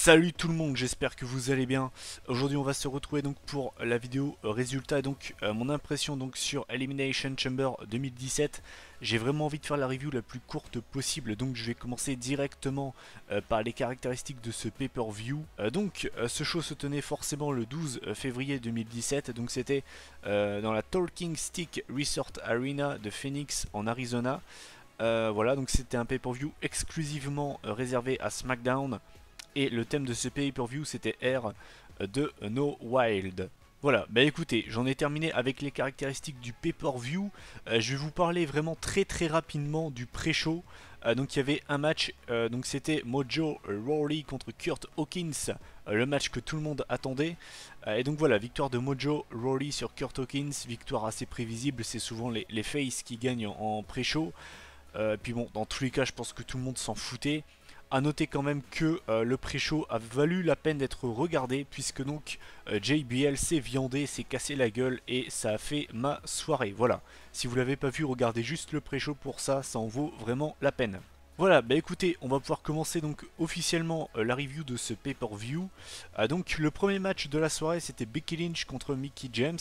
Salut tout le monde, j'espère que vous allez bien. Aujourd'hui on va se retrouver donc pour la vidéo résultat et donc mon impression donc sur Elimination Chamber 2017. J'ai vraiment envie de faire la review la plus courte possible, donc je vais commencer directement par les caractéristiques de ce pay-per-view. Ce show se tenait forcément le 12 février 2017, donc c'était dans la Talking Stick Resort Arena de Phoenix en Arizona. Voilà, donc c'était un pay-per-view exclusivement réservé à SmackDown. Et le thème de ce pay-per-view c'était R de No Wild. Voilà, bah écoutez, j'en ai terminé avec les caractéristiques du pay-per-view. Je vais vous parler vraiment très rapidement du pré-show. Donc il y avait un match, donc c'était Mojo Rawley contre Kurt Hawkins, le match que tout le monde attendait. Et donc voilà, victoire de Mojo Rawley sur Kurt Hawkins, victoire assez prévisible, c'est souvent les faces qui gagnent en pré-show. Puis bon, dans tous les cas, je pense que tout le monde s'en foutait. A noter quand même que le pré-show a valu la peine d'être regardé puisque donc JBL s'est viandé, s'est cassé la gueule et ça a fait ma soirée. Voilà, si vous l'avez pas vu, regardez juste le pré-show pour ça, ça en vaut vraiment la peine. Voilà, bah écoutez, on va pouvoir commencer donc officiellement la review de ce pay-per-view. Donc le premier match de la soirée c'était Becky Lynch contre Mickie James.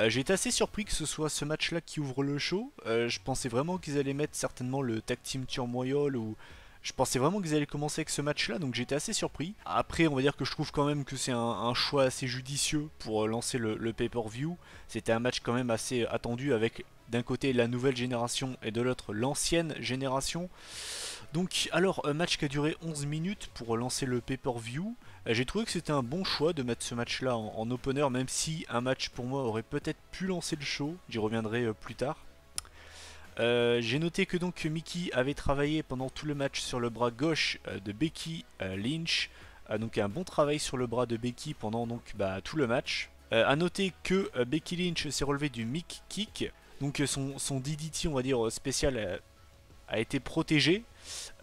J'ai été assez surpris que ce soit ce match là qui ouvre le show. Je pensais vraiment qu'ils allaient mettre certainement le Tag Team Turmoil ou... Je pensais vraiment qu'ils allaient commencer avec ce match-là, donc j'étais assez surpris. Après, on va dire que je trouve quand même que c'est un choix assez judicieux pour lancer le pay-per-view. C'était un match quand même assez attendu avec d'un côté la nouvelle génération et de l'autre l'ancienne génération. Donc, alors, un match qui a duré 11 minutes pour lancer le pay-per-view. J'ai trouvé que c'était un bon choix de mettre ce match-là en opener, même si un match pour moi aurait peut-être pu lancer le show. J'y reviendrai plus tard. J'ai noté que donc Mickie avait travaillé pendant tout le match sur le bras gauche de Becky Lynch. Donc un bon travail sur le bras de Becky pendant donc tout le match. A noter que Becky Lynch s'est relevé du Mick Kick. Donc son DDT on va dire spécial a été protégé.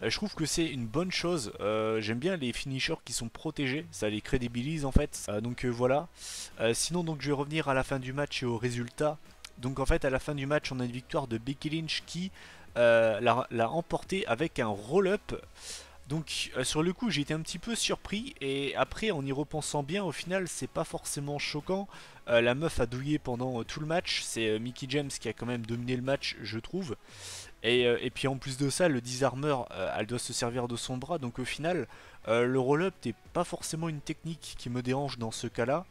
Je trouve que c'est une bonne chose. J'aime bien les finishers qui sont protégés, ça les crédibilise en fait. Voilà. Sinon donc je vais revenir à la fin du match et au résultat. Donc en fait à la fin du match on a une victoire de Becky Lynch qui l'a emporté avec un roll-up. Donc sur le coup j'ai été un petit peu surpris et après en y repensant bien au final c'est pas forcément choquant. La meuf a douillé pendant tout le match, c'est Mickie James qui a quand même dominé le match je trouve. Et puis en plus de ça, le disarmer, elle doit se servir de son bras. Donc au final, le roll-up n'est pas forcément une technique qui me dérange dans ce cas-là.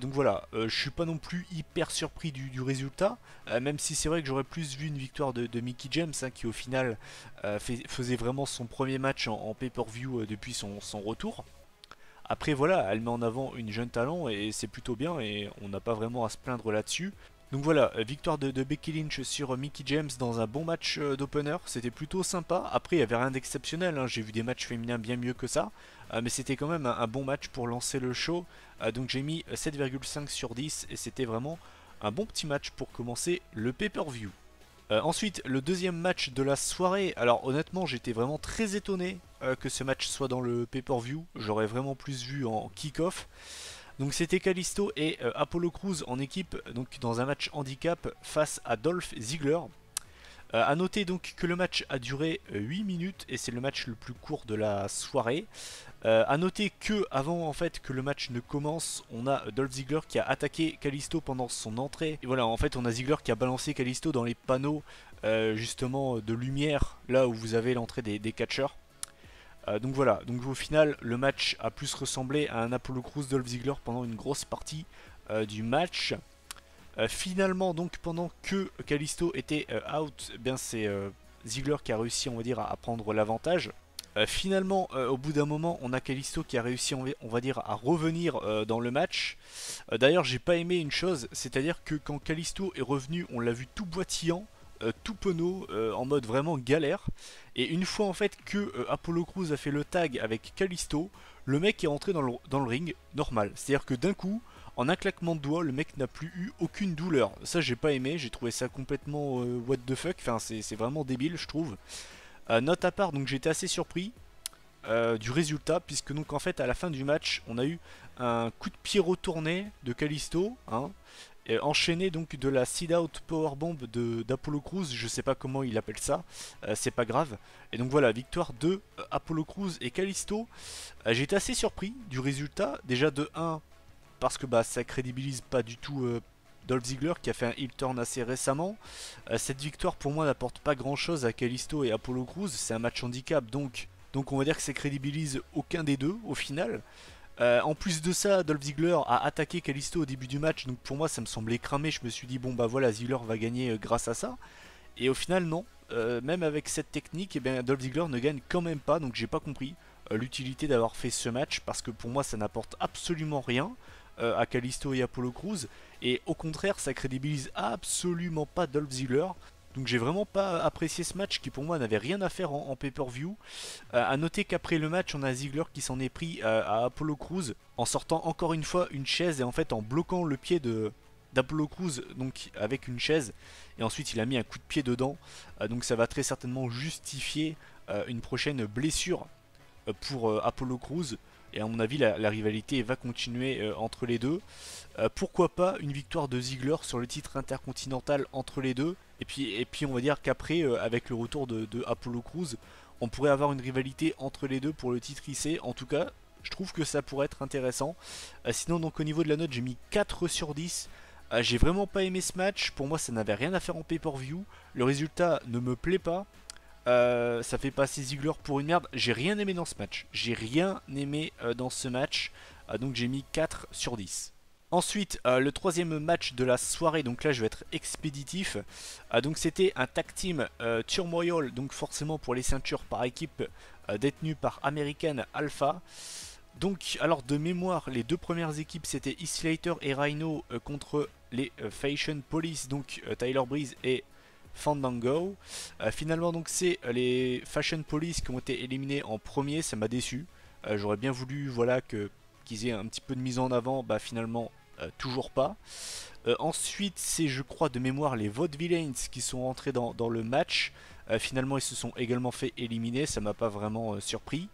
Donc voilà, je suis pas non plus hyper surpris du résultat. Même si c'est vrai que j'aurais plus vu une victoire de Mickie James, hein, qui au final faisait vraiment son premier match en pay-per-view depuis son retour. Après voilà, elle met en avant une jeune talent et c'est plutôt bien et on n'a pas vraiment à se plaindre là-dessus. Donc voilà, victoire de Becky Lynch sur Mickie James dans un bon match d'opener, c'était plutôt sympa. Après il n'y avait rien d'exceptionnel, hein. J'ai vu des matchs féminins bien mieux que ça, mais c'était quand même un bon match pour lancer le show. Donc j'ai mis 7,5 sur 10 et c'était vraiment un bon petit match pour commencer le pay-per-view. Ensuite, le deuxième match de la soirée. Alors honnêtement, j'étais vraiment très étonné que ce match soit dans le pay-per-view. J'aurais vraiment plus vu en kick-off. Donc c'était Kalisto et Apollo Crews en équipe, donc dans un match handicap face à Dolph Ziggler. A noter donc que le match a duré 8 minutes et c'est le match le plus court de la soirée. A noter que avant en fait que le match ne commence, on a Dolph Ziggler qui a attaqué Kalisto pendant son entrée. Et voilà, en fait on a Ziggler qui a balancé Kalisto dans les panneaux justement de lumière, là où vous avez l'entrée des catcheurs. Donc voilà, donc au final le match a plus ressemblé à un Apollo Crews Dolph Ziggler pendant une grosse partie du match. Finalement donc pendant que Kalisto était out, eh bien c'est Ziggler qui a réussi on va dire à prendre l'avantage. Finalement au bout d'un moment on a Kalisto qui a réussi on va dire à revenir dans le match. D'ailleurs j'ai pas aimé une chose, c'est à dire que quand Kalisto est revenu on l'a vu tout boitillant, tout penaud, en mode vraiment galère. Et une fois en fait que Apollo Crews a fait le tag avec Kalisto, le mec est rentré dans le ring normal. C'est-à-dire que d'un coup, en un claquement de doigts, le mec n'a plus eu aucune douleur. Ça j'ai pas aimé, j'ai trouvé ça complètement what the fuck, enfin c'est vraiment débile je trouve. Note à part, donc j'étais assez surpris du résultat, puisque donc en fait à la fin du match, on a eu un coup de pied retourné de Kalisto, hein, enchaîné donc de la Seed Out Powerbomb d'Apollo Crews, je sais pas comment il appelle ça, c'est pas grave. Et donc voilà, victoire de Apollo Crews et Kalisto. J'ai été assez surpris du résultat, déjà de 1 parce que bah, ça crédibilise pas du tout Dolph Ziggler qui a fait un heel turn assez récemment. Cette victoire pour moi n'apporte pas grand chose à Kalisto et Apollo Crews, c'est un match handicap donc on va dire que ça crédibilise aucun des deux au final. En plus de ça, Dolph Ziggler a attaqué Kalisto au début du match, donc pour moi ça me semblait cramé. Je me suis dit, bon bah voilà, Ziggler va gagner grâce à ça. Et au final, non. Même avec cette technique, eh bien, Dolph Ziggler ne gagne quand même pas, donc j'ai pas compris l'utilité d'avoir fait ce match, parce que pour moi ça n'apporte absolument rien à Kalisto et Apollo Crews. Et au contraire, ça crédibilise absolument pas Dolph Ziggler. Donc j'ai vraiment pas apprécié ce match qui pour moi n'avait rien à faire en pay-per-view. A noter qu'après le match, on a Ziggler qui s'en est pris à Apollo Crews en sortant encore une fois une chaise et en fait en bloquant le pied d'Apollo Crews donc avec une chaise, et ensuite il a mis un coup de pied dedans. Donc ça va très certainement justifier une prochaine blessure pour Apollo Crews. Et à mon avis, la rivalité va continuer entre les deux. Pourquoi pas une victoire de Ziggler sur le titre intercontinental entre les deux. Et puis on va dire qu'après, avec le retour de Apollo Crews, on pourrait avoir une rivalité entre les deux pour le titre IC. En tout cas, je trouve que ça pourrait être intéressant. Sinon, donc au niveau de la note, j'ai mis 4 sur 10. J'ai vraiment pas aimé ce match. Pour moi, ça n'avait rien à faire en pay-per-view. Le résultat ne me plaît pas. Ça fait passer Ziggler pour une merde. J'ai rien aimé dans ce match. J'ai rien aimé dans ce match. Donc j'ai mis 4 sur 10. Ensuite, le troisième match de la soirée. Donc là, je vais être expéditif. Donc c'était un tag team Turmoil. Donc forcément pour les ceintures par équipe détenues par American Alpha. Donc, alors de mémoire, les deux premières équipes c'était Heath Slater et Rhino contre les Fashion Police. Donc Tyler Breeze et Fandango. Finalement donc c'est les Fashion Police qui ont été éliminés en premier, ça m'a déçu. J'aurais bien voulu voilà qu'ils aient un petit peu de mise en avant, bah finalement toujours pas. Ensuite c'est je crois de mémoire les Vaudevillains qui sont rentrés dans le match. Finalement ils se sont également fait éliminer, ça m'a pas vraiment surpris.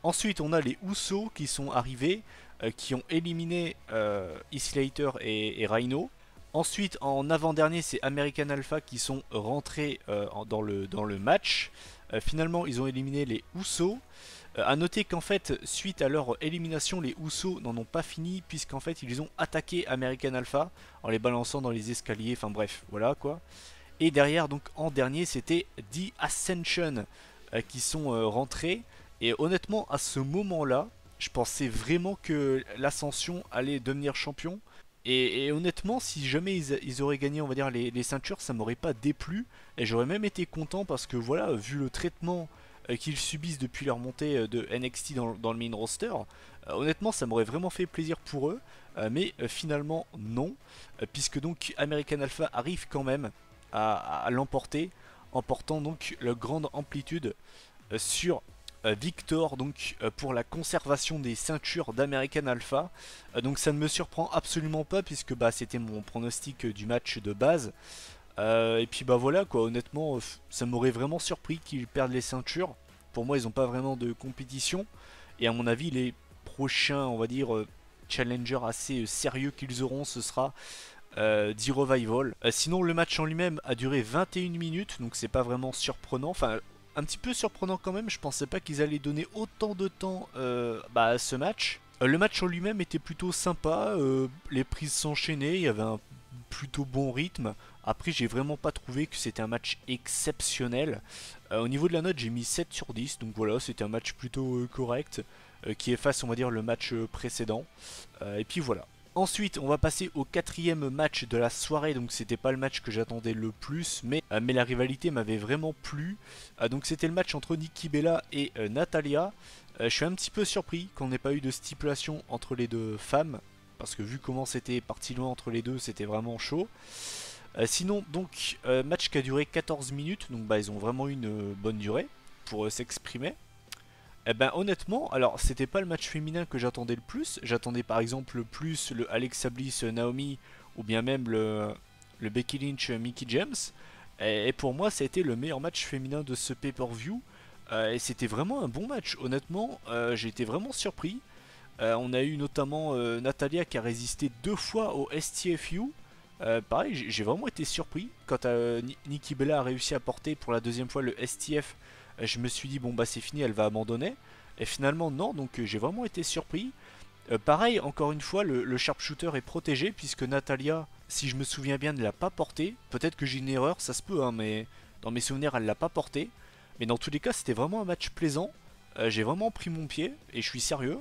Ensuite on a les Usos qui sont arrivés, qui ont éliminé Heath Slater et Rhino. Ensuite, en avant-dernier, c'est American Alpha qui sont rentrés dans le match. Finalement, ils ont éliminé les Usos. A noter qu'en fait, suite à leur élimination, les Usos n'en ont pas fini, puisqu'en fait, ils ont attaqué American Alpha en les balançant dans les escaliers. Enfin bref, voilà quoi. Et derrière, donc en dernier, c'était The Ascension qui sont rentrés. Et honnêtement, à ce moment-là, je pensais vraiment que l'Ascension allait devenir champion. Et honnêtement, si jamais ils auraient gagné, on va dire, les ceintures, ça m'aurait pas déplu. Et j'aurais même été content parce que voilà, vu le traitement qu'ils subissent depuis leur montée de NXT dans le main roster, honnêtement, ça m'aurait vraiment fait plaisir pour eux. Mais finalement, non. Puisque donc American Alpha arrive quand même à l'emporter, en portant donc la grande amplitude sur Victor donc pour la conservation des ceintures d'American Alpha. Donc ça ne me surprend absolument pas puisque bah, c'était mon pronostic du match de base. Et puis bah voilà quoi, honnêtement ça m'aurait vraiment surpris qu'ils perdent les ceintures. Pour moi ils n'ont pas vraiment de compétition. Et à mon avis les prochains on va dire challengers assez sérieux qu'ils auront ce sera The Revival. Sinon le match en lui-même a duré 21 minutes donc c'est pas vraiment surprenant. Enfin un petit peu surprenant quand même, je pensais pas qu'ils allaient donner autant de temps à ce match. Le match en lui-même était plutôt sympa, les prises s'enchaînaient, il y avait un plutôt bon rythme. Après j'ai vraiment pas trouvé que c'était un match exceptionnel. Au niveau de la note j'ai mis 7 sur 10, donc voilà c'était un match plutôt correct, qui efface on va dire le match précédent. Et puis voilà. Ensuite, on va passer au quatrième match de la soirée. Donc, c'était pas le match que j'attendais le plus, mais la rivalité m'avait vraiment plu. Donc, c'était le match entre Nikki Bella et Natalia. Je suis un petit peu surpris qu'on n'ait pas eu de stipulation entre les deux femmes, parce que vu comment c'était parti loin entre les deux, c'était vraiment chaud. Sinon, donc, match qui a duré 14 minutes. Donc, bah, ils ont vraiment eu une bonne durée pour s'exprimer. Eh ben honnêtement, alors c'était pas le match féminin que j'attendais le plus. J'attendais par exemple le plus le Alexa Bliss Naomi ou bien même le Becky Lynch Mickie James. Et pour moi, ça a été le meilleur match féminin de ce pay-per-view. Et c'était vraiment un bon match. Honnêtement, j'ai été vraiment surpris. On a eu notamment Natalia qui a résisté 2 fois au STFU. Pareil, j'ai vraiment été surpris quand Nikki Bella a réussi à porter pour la 2e fois le STF. Je me suis dit bon bah c'est fini, elle va abandonner. Et finalement non, donc j'ai vraiment été surpris. Pareil, encore une fois, le sharpshooter est protégé puisque Natalia, si je me souviens bien, ne l'a pas porté. Peut-être que j'ai une erreur, ça se peut, hein, mais dans mes souvenirs, elle l'a pas porté. Mais dans tous les cas, c'était vraiment un match plaisant. J'ai vraiment pris mon pied et je suis sérieux.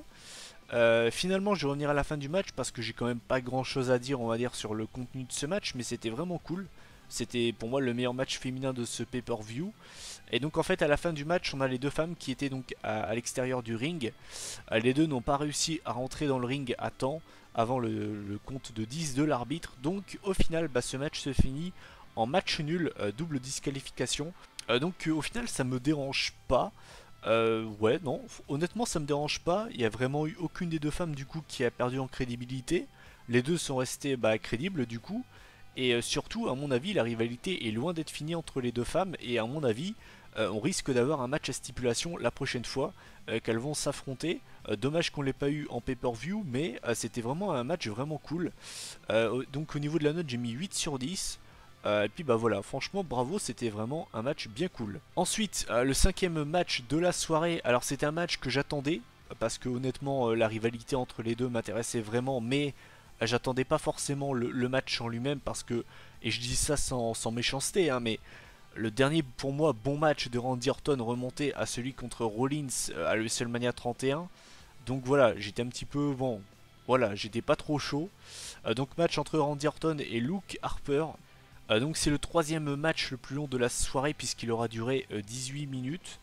Finalement, je vais revenir à la fin du match parce que j'ai quand même pas grand chose à dire, on va dire, sur le contenu de ce match, mais c'était vraiment cool. C'était pour moi le meilleur match féminin de ce pay-per-view. Et donc en fait à la fin du match on a les 2 femmes qui étaient donc à l'extérieur du ring. Les 2 n'ont pas réussi à rentrer dans le ring à temps avant le compte de 10 de l'arbitre. Donc au final bah, ce match se finit en match nul, double disqualification. Donc au final ça me dérange pas. Ouais non, honnêtement ça me dérange pas. Il n'y a vraiment eu aucune des 2 femmes du coup qui a perdu en crédibilité. Les 2 sont restés bah, crédibles du coup. Et surtout, à mon avis, la rivalité est loin d'être finie entre les 2 femmes. Et à mon avis, on risque d'avoir un match à stipulation la prochaine fois qu'elles vont s'affronter. Dommage qu'on ne l'ait pas eu en pay-per-view, mais c'était vraiment un match vraiment cool. Donc au niveau de la note, j'ai mis 8 sur 10. Et puis bah voilà, franchement bravo, c'était vraiment un match bien cool. Ensuite, le 5e match de la soirée. Alors c'était un match que j'attendais, parce que honnêtement la rivalité entre les 2 m'intéressait vraiment, mais j'attendais pas forcément le match en lui-même parce que, et je dis ça sans méchanceté, hein, mais le dernier pour moi bon match de Randy Orton remontait à celui contre Rollins à WrestleMania 31. Donc voilà, j'étais un petit peu, bon, voilà, j'étais pas trop chaud. Donc match entre Randy Orton et Luke Harper. Donc c'est le 3e match le plus long de la soirée puisqu'il aura duré 18 minutes.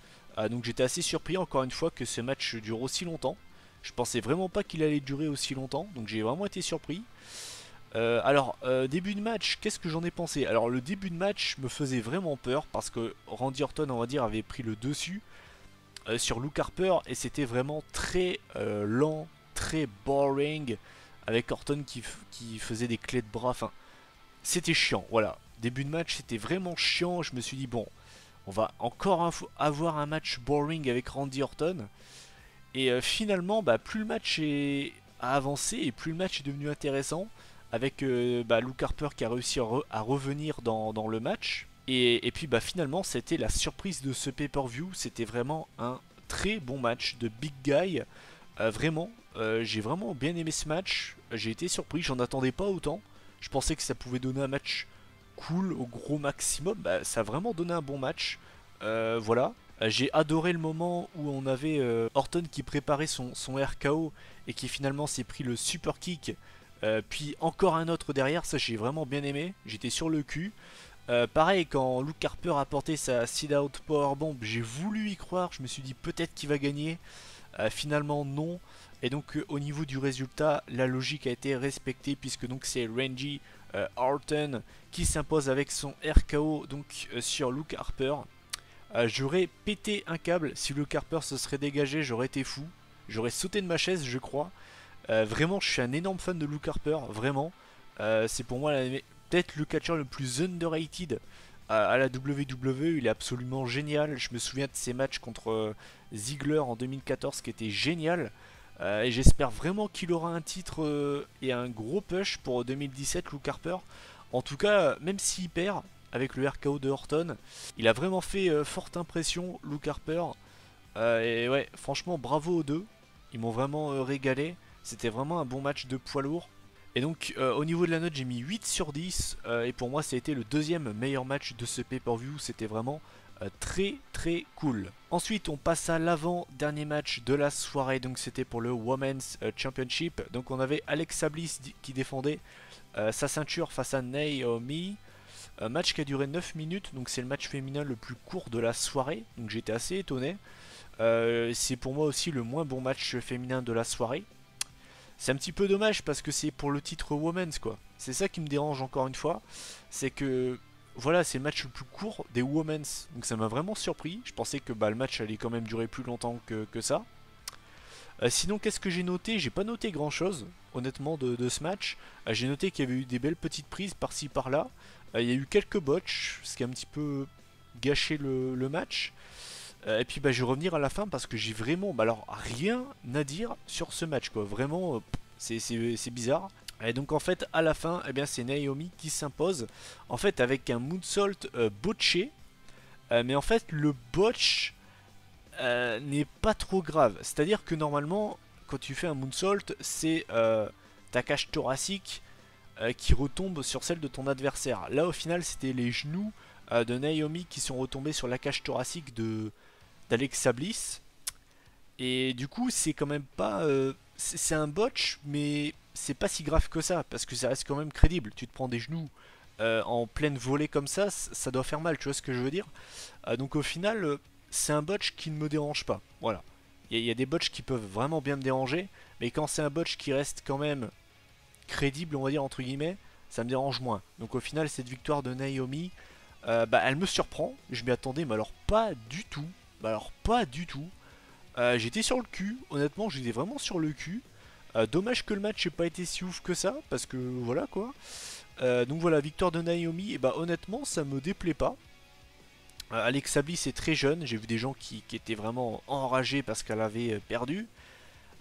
Donc j'étais assez surpris encore une fois que ce match dure aussi longtemps. Je pensais vraiment pas qu'il allait durer aussi longtemps, donc j'ai vraiment été surpris. Début de match, qu'est-ce que j'en ai pensé? Alors le début de match me faisait vraiment peur parce que Randy Orton, on va dire, avait pris le dessus sur Luke Harper et c'était vraiment très lent, très boring, avec Orton qui faisait des clés de bras, enfin c'était chiant, voilà. Début de match c'était vraiment chiant, je me suis dit bon, on va encore avoir un match boring avec Randy Orton. Et finalement, bah, plus le match a avancé et plus le match est devenu intéressant avec bah, Luke Harper qui a réussi à revenir dans le match. Et puis bah, finalement, c'était la surprise de ce pay-per-view. C'était vraiment un très bon match de Big Guy. Vraiment, j'ai vraiment bien aimé ce match. J'ai été surpris, j'en attendais pas autant. Je pensais que ça pouvait donner un match cool au gros maximum. Bah, ça a vraiment donné un bon match. Voilà. J'ai adoré le moment où on avait Orton qui préparait son RKO et qui finalement s'est pris le super kick. Puis encore un autre derrière, ça j'ai vraiment bien aimé. J'étais sur le cul. Pareil, quand Luke Harper a porté sa Sit Out Powerbomb, j'ai voulu y croire. Je me suis dit peut-être qu'il va gagner. Finalement non. Et donc au niveau du résultat, la logique a été respectée puisque donc c'est Randy Orton qui s'impose avec son RKO donc sur Luke Harper. J'aurais pété un câble si Luke Harper se serait dégagé, j'aurais été fou. J'aurais sauté de ma chaise, je crois. Vraiment, je suis un énorme fan de Luke Harper, vraiment. C'est pour moi peut-être le catcheur le plus underrated à la WWE. Il est absolument génial. Je me souviens de ses matchs contre Ziggler en 2014 qui était génial. Et j'espère vraiment qu'il aura un titre et un gros push pour 2017, Luke Harper. En tout cas, même s'il perd avec le RKO de Orton, il a vraiment fait forte impression, Luke Harper. Et ouais, franchement, bravo aux 2. Ils m'ont vraiment régalé. C'était vraiment un bon match de poids lourd. Et donc, au niveau de la note, j'ai mis 8 sur 10. Et pour moi, ça a été le 2e meilleur match de ce pay-per-view. C'était vraiment très très cool. Ensuite on passe à l'avant-dernier match de la soirée, donc c'était pour le Women's Championship. Donc on avait Alexa Bliss qui défendait sa ceinture face à Naomi. Match qui a duré 9 minutes, donc c'est le match féminin le plus court de la soirée, donc j'étais assez étonné. C'est pour moi aussi le moins bon match féminin de la soirée. C'est un petit peu dommage parce que c'est pour le titre Women's quoi. C'est ça qui me dérange encore une fois, c'est que voilà, c'est le match le plus court des Women's, donc ça m'a vraiment surpris. Je pensais que bah, le match allait quand même durer plus longtemps que ça. Sinon, qu'est-ce que j'ai noté? J'ai pas noté grand chose, honnêtement, de ce match. J'ai noté qu'il y avait eu des belles petites prises par-ci par-là. Il y a eu quelques botches, ce qui a un petit peu gâché le match. Et puis bah, je vais revenir à la fin parce que j'ai vraiment alors rien à dire sur ce match quoi. Vraiment, c'est bizarre. Et donc en fait à la fin, eh bien c'est Naomi qui s'impose. En fait avec un moonsault botché. Mais en fait le botch n'est pas trop grave. C'est-à-dire que normalement quand tu fais un moonsault, c'est ta cage thoracique qui retombe sur celle de ton adversaire. Là au final c'était les genoux de Naomi qui sont retombés sur la cage thoracique de d'Alexa Bliss. Et du coup, c'est quand même pas. C'est un botch, mais c'est pas si grave que ça, parce que ça reste quand même crédible. Tu te prends des genoux en pleine volée comme ça doit faire mal, tu vois ce que je veux dire. Donc au final, c'est un botch qui ne me dérange pas. Voilà. Il y a des botches qui peuvent vraiment bien me déranger, mais quand c'est un botch qui reste quand même crédible, on va dire entre guillemets, ça me dérange moins. Donc au final, cette victoire de Naomi, bah, elle me surprend. Je m'y attendais, mais alors pas du tout. Bah, alors pas du tout. J'étais sur le cul, honnêtement j'étais vraiment sur le cul. Dommage que le match n'ait pas été si ouf que ça, parce que voilà quoi. Donc voilà, victoire de Naomi, et bah honnêtement ça me déplaît pas. Alexa Bliss est très jeune, j'ai vu des gens qui étaient vraiment enragés parce qu'elle avait perdu.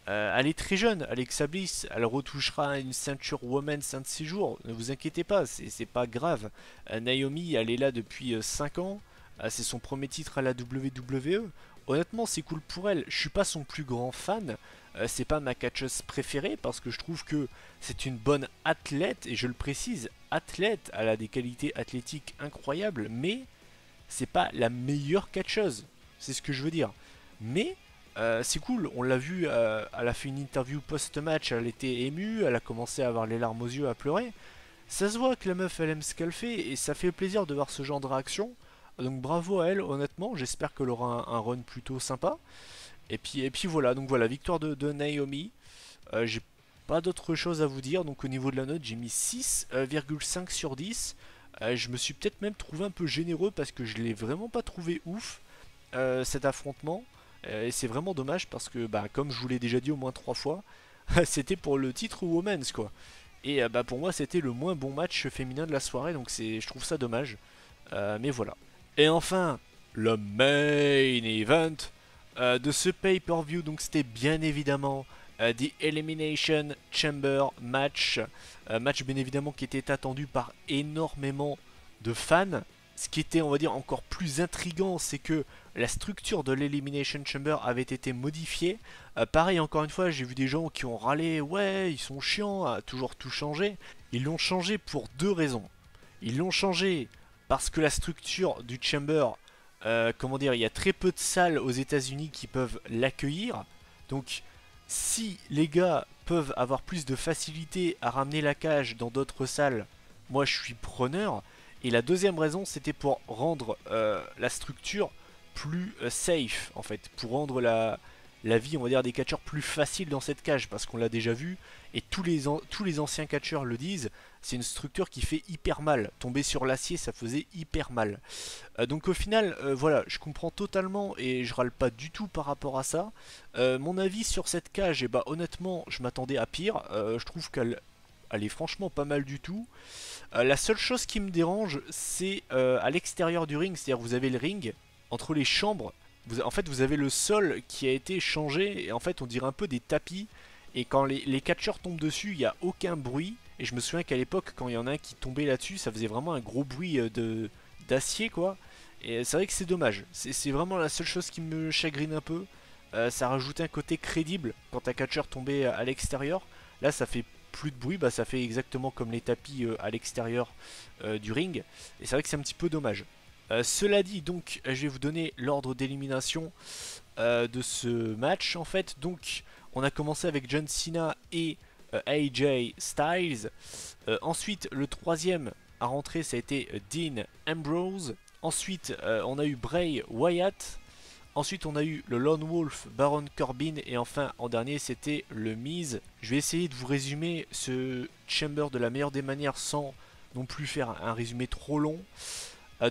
Elle est très jeune, Alexa Bliss, elle retouchera une ceinture Women's un de ces jours, ne vous inquiétez pas, c'est pas grave. Naomi, elle est là depuis 5 ans, c'est son premier titre à la WWE. Honnêtement, c'est cool pour elle, je suis pas son plus grand fan, c'est pas ma catcheuse préférée parce que je trouve que c'est une bonne athlète, et je le précise, athlète, elle a des qualités athlétiques incroyables, mais c'est pas la meilleure catcheuse, c'est ce que je veux dire. Mais c'est cool, on l'a vu, elle a fait une interview post-match, elle était émue, elle a commencé à avoir les larmes aux yeux, à pleurer. Ça se voit que la meuf elle aime ce qu'elle fait et ça fait plaisir de voir ce genre de réaction. Donc bravo à elle, honnêtement, j'espère qu'elle aura un run plutôt sympa. Et puis voilà, donc voilà, victoire de Naomi. J'ai pas d'autre chose à vous dire, donc au niveau de la note, j'ai mis 6,5 sur 10. Je me suis peut-être même trouvé un peu généreux parce que je l'ai vraiment pas trouvé ouf cet affrontement. Et c'est vraiment dommage parce que, bah, comme je vous l'ai déjà dit au moins 3 fois, c'était pour le titre Women's quoi. Et bah, pour moi, c'était le moins bon match féminin de la soirée, donc je trouve ça dommage. Mais voilà. Et enfin, le main event de ce pay-per-view, donc c'était bien évidemment The Elimination Chamber match. Match bien évidemment qui était attendu par énormément de fans. Ce qui était, on va dire, encore plus intriguant, c'est que la structure de l'Elimination Chamber avait été modifiée. Pareil, encore une fois, j'ai vu des gens qui ont râlé, ouais, ils sont chiants, à toujours tout changer. Ils l'ont changé pour deux raisons. Ils l'ont changé parce que la structure du Chamber, comment dire, il y a très peu de salles aux États-Unis qui peuvent l'accueillir. Donc, si les gars peuvent avoir plus de facilité à ramener la cage dans d'autres salles, moi je suis preneur. Et la deuxième raison, c'était pour rendre la structure plus safe, en fait, pour rendre la vie, on va dire, des catcheurs plus facile dans cette cage, parce qu'on l'a déjà vu, et tous les anciens catcheurs le disent, c'est une structure qui fait hyper mal. Tomber sur l'acier, ça faisait hyper mal. Donc au final, voilà, je comprends totalement et je râle pas du tout par rapport à ça. Mon avis sur cette cage, et bah honnêtement, je m'attendais à pire. Je trouve qu'elle est franchement pas mal du tout. La seule chose qui me dérange, c'est à l'extérieur du ring, c'est-à-dire vous avez le ring, entre les chambres, en fait vous avez le sol qui a été changé, et en fait on dirait un peu des tapis, et quand les catcheurs tombent dessus, il n'y a aucun bruit, et je me souviens qu'à l'époque, quand il y en a un qui tombait là-dessus, ça faisait vraiment un gros bruit d'acier quoi, et c'est vrai que c'est dommage, c'est vraiment la seule chose qui me chagrine un peu. Ça rajoute un côté crédible quand un catcheur tombait à l'extérieur, là ça fait plus de bruit, bah ça fait exactement comme les tapis à l'extérieur du ring. Et c'est vrai que c'est un petit peu dommage. Cela dit, donc, je vais vous donner l'ordre d'élimination de ce match en fait. Donc, on a commencé avec John Cena et AJ Styles. Ensuite, le troisième à rentrer, ça a été Dean Ambrose. Ensuite, on a eu Bray Wyatt. Ensuite, on a eu le Lone Wolf, Baron Corbin, et enfin, en dernier, c'était le Miz. Je vais essayer de vous résumer ce Chamber de la meilleure des manières sans non plus faire un résumé trop long.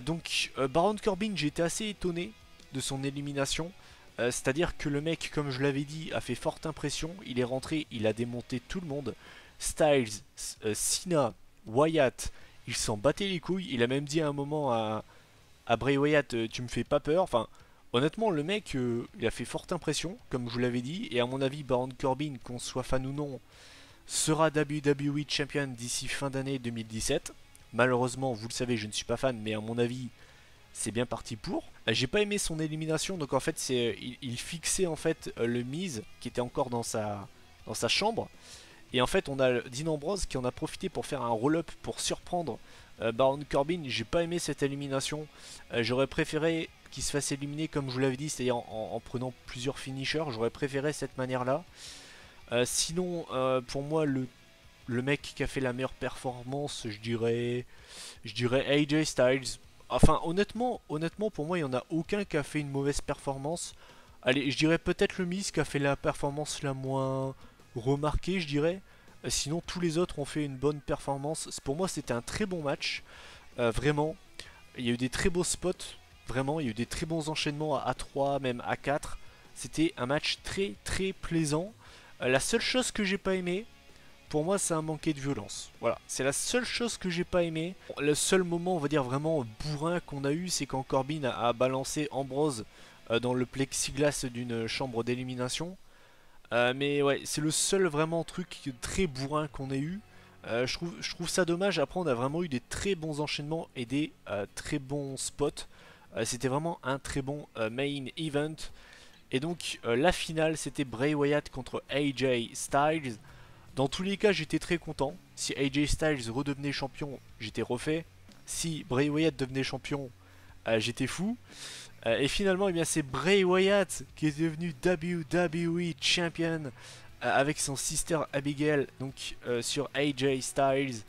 Donc, Baron Corbin, j'ai été assez étonné de son élimination. C'est-à-dire que le mec, comme je l'avais dit, a fait forte impression. Il est rentré, il a démonté tout le monde. Styles, Cena, Wyatt, il s'en battait les couilles. Il a même dit à un moment à Bray Wyatt, tu me fais pas peur. Enfin, Honnêtement, le mec, il a fait forte impression, comme je vous l'avais dit, et à mon avis, Baron Corbin, qu'on soit fan ou non, sera WWE Champion d'ici fin d'année 2017. Malheureusement, vous le savez, je ne suis pas fan, mais à mon avis, c'est bien parti pour. J'ai pas aimé son élimination, donc en fait, il fixait en fait le Miz qui était encore dans sa chambre. Et en fait, on a Dean Ambrose qui en a profité pour faire un roll-up pour surprendre Baron Corbin. J'ai pas aimé cette élimination. J'aurais préféré qu'il se fasse éliminer comme je vous l'avais dit, c'est-à-dire en prenant plusieurs finishers. J'aurais préféré cette manière-là. Sinon, pour moi, le mec qui a fait la meilleure performance, je dirais AJ Styles. Enfin, honnêtement, pour moi, il n'y en a aucun qui a fait une mauvaise performance. Allez, je dirais peut-être le Miz qui a fait la performance la moins remarquée, je dirais. Sinon, tous les autres ont fait une bonne performance. Pour moi, c'était un très bon match. Vraiment, il y a eu des très beaux spots. Vraiment, il y a eu des très bons enchaînements à 3, même à 4. C'était un match très très plaisant. La seule chose que j'ai pas aimé, pour moi, c'est un manqué de violence. Voilà, c'est la seule chose que j'ai pas aimé. Le seul moment, on va dire vraiment bourrin qu'on a eu, c'est quand Corbin a balancé Ambrose dans le plexiglas d'une chambre d'élimination. Mais ouais, c'est le seul vraiment truc très bourrin qu'on ait eu. Je trouve ça dommage. Après, on a vraiment eu des très bons enchaînements et des très bons spots. C'était vraiment un très bon main event. Et donc, la finale, c'était Bray Wyatt contre AJ Styles. Dans tous les cas, j'étais très content. Si AJ Styles redevenait champion, j'étais refait. Si Bray Wyatt devenait champion, j'étais fou. Et finalement, eh bien, c'est Bray Wyatt qui est devenu WWE Champion avec son sister Abigail, donc sur AJ Styles.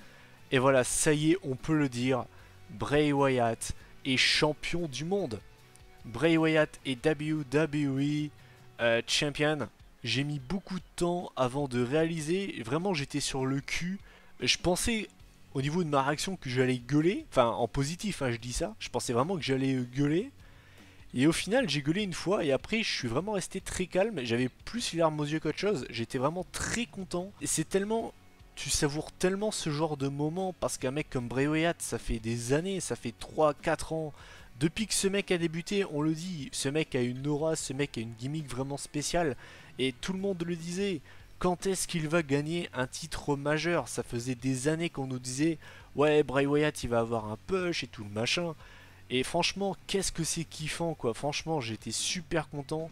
Et voilà, ça y est, on peut le dire. Bray Wyatt est champion du monde. Bray Wyatt est WWE Champion. J'ai mis beaucoup de temps avant de réaliser. Vraiment, j'étais sur le cul. Je pensais, au niveau de ma réaction, que j'allais gueuler. Enfin, en positif, hein, je dis ça. Je pensais vraiment que j'allais gueuler. Et au final, j'ai gueulé une fois. Et après, je suis vraiment resté très calme. J'avais plus les larmes aux yeux qu'autre chose. J'étais vraiment très content. Et c'est tellement... Tu savoures tellement ce genre de moment. Parce qu'un mec comme Bray Wyatt, ça fait des années. Ça fait 3-4 ans. Depuis que ce mec a débuté, on le dit. Ce mec a une aura. Ce mec a une gimmick vraiment spéciale. Et tout le monde le disait, quand est-ce qu'il va gagner un titre majeur? Ça faisait des années qu'on nous disait, ouais, Bray Wyatt il va avoir un push et tout le machin. Et franchement, qu'est-ce que c'est kiffant quoi. Franchement, j'étais super content.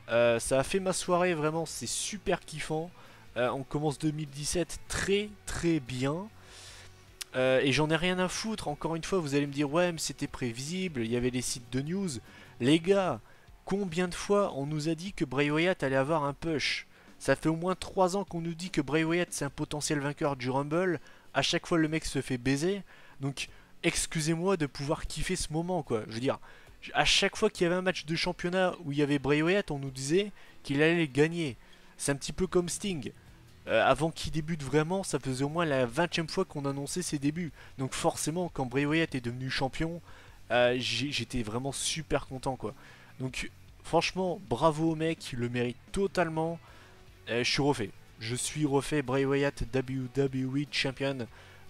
Ça a fait ma soirée vraiment, c'est super kiffant. On commence 2017 très très bien. Et j'en ai rien à foutre. Encore une fois, vous allez me dire, ouais, mais c'était prévisible, il y avait les sites de news. Les gars, combien de fois on nous a dit que Bray Wyatt allait avoir un push? Ça fait au moins 3 ans qu'on nous dit que Bray Wyatt c'est un potentiel vainqueur du Rumble. À chaque fois le mec se fait baiser. Donc excusez-moi de pouvoir kiffer ce moment quoi. Je veux dire, à chaque fois qu'il y avait un match de championnat où il y avait Bray Wyatt, on nous disait qu'il allait gagner. C'est un petit peu comme Sting. Avant qu'il débute vraiment, ça faisait au moins la 20e fois qu'on annonçait ses débuts. Donc forcément, quand Bray Wyatt est devenu champion, j'étais vraiment super content quoi. Donc franchement, bravo au mec, il le mérite totalement. Je suis refait. Je suis refait Bray Wyatt WWE Champion.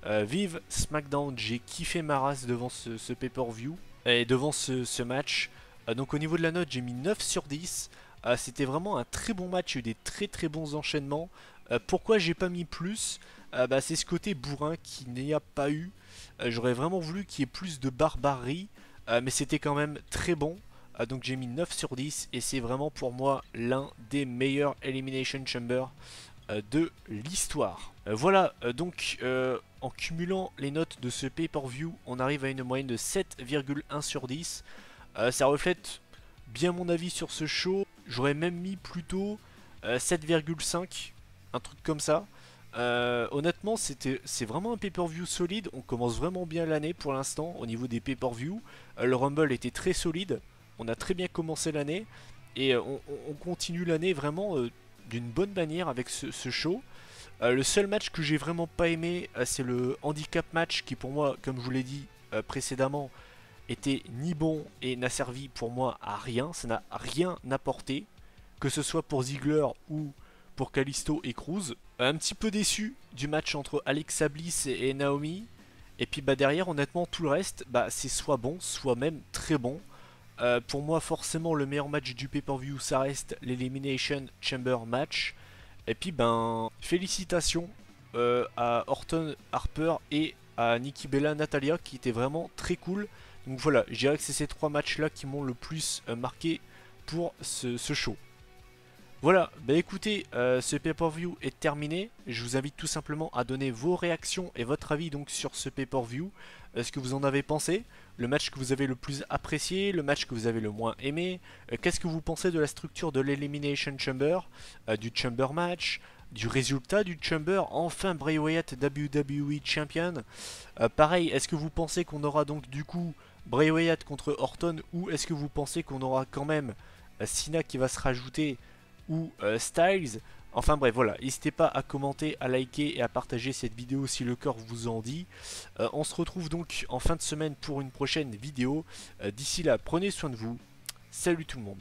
Vive SmackDown, j'ai kiffé ma race devant ce pay-per-view et devant ce match. Donc au niveau de la note, j'ai mis 9 sur 10. C'était vraiment un très bon match, il y a eu des très très bons enchaînements. Pourquoi j'ai pas mis plus? C'est ce côté bourrin qui n'y a pas eu. J'aurais vraiment voulu qu'il y ait plus de barbarie, mais c'était quand même très bon. Donc j'ai mis 9 sur 10 et c'est vraiment pour moi l'un des meilleurs Elimination Chamber de l'histoire. Voilà, donc en cumulant les notes de ce pay-per-view, on arrive à une moyenne de 7,1 sur 10. Ça reflète bien mon avis sur ce show. J'aurais même mis plutôt 7,5, un truc comme ça. Honnêtement, c'est vraiment un pay-per-view solide. On commence vraiment bien l'année pour l'instant au niveau des pay-per-view. Le Rumble était très solide. On a très bien commencé l'année et on continue l'année vraiment d'une bonne manière avec ce show. Le seul match que j'ai vraiment pas aimé, c'est le handicap match qui pour moi, comme je vous l'ai dit précédemment, était ni bon et n'a servi pour moi à rien. Ça n'a rien apporté, que ce soit pour Ziggler ou pour Kalisto et Cruz. Un petit peu déçu du match entre Alexa Bliss et Naomi. Et puis derrière, honnêtement, tout le reste, c'est soit bon, soit même très bon. pour moi forcément le meilleur match du pay-per-view ça reste l'Elimination Chamber match. Et puis ben félicitations à Orton Harper et à Nikki Bella Natalia qui étaient vraiment très cool. Donc voilà, je dirais que c'est ces trois matchs là qui m'ont le plus marqué pour ce show. Voilà, bah écoutez, ce pay-per-view est terminé. Je vous invite tout simplement à donner vos réactions et votre avis donc sur ce pay-per-view. Ce que vous en avez pensé, le match que vous avez le plus apprécié, le match que vous avez le moins aimé. Qu'est-ce que vous pensez de la structure de l'Elimination Chamber, du Chamber match, du résultat du Chamber, enfin Bray Wyatt WWE Champion. Pareil, est-ce que vous pensez qu'on aura donc du coup Bray Wyatt contre Orton ou est-ce que vous pensez qu'on aura quand même Cena qui va se rajouter ou Styles. Enfin bref, voilà, n'hésitez pas à commenter, à liker et à partager cette vidéo si le cœur vous en dit. On se retrouve donc en fin de semaine pour une prochaine vidéo. D'ici là, prenez soin de vous. Salut tout le monde.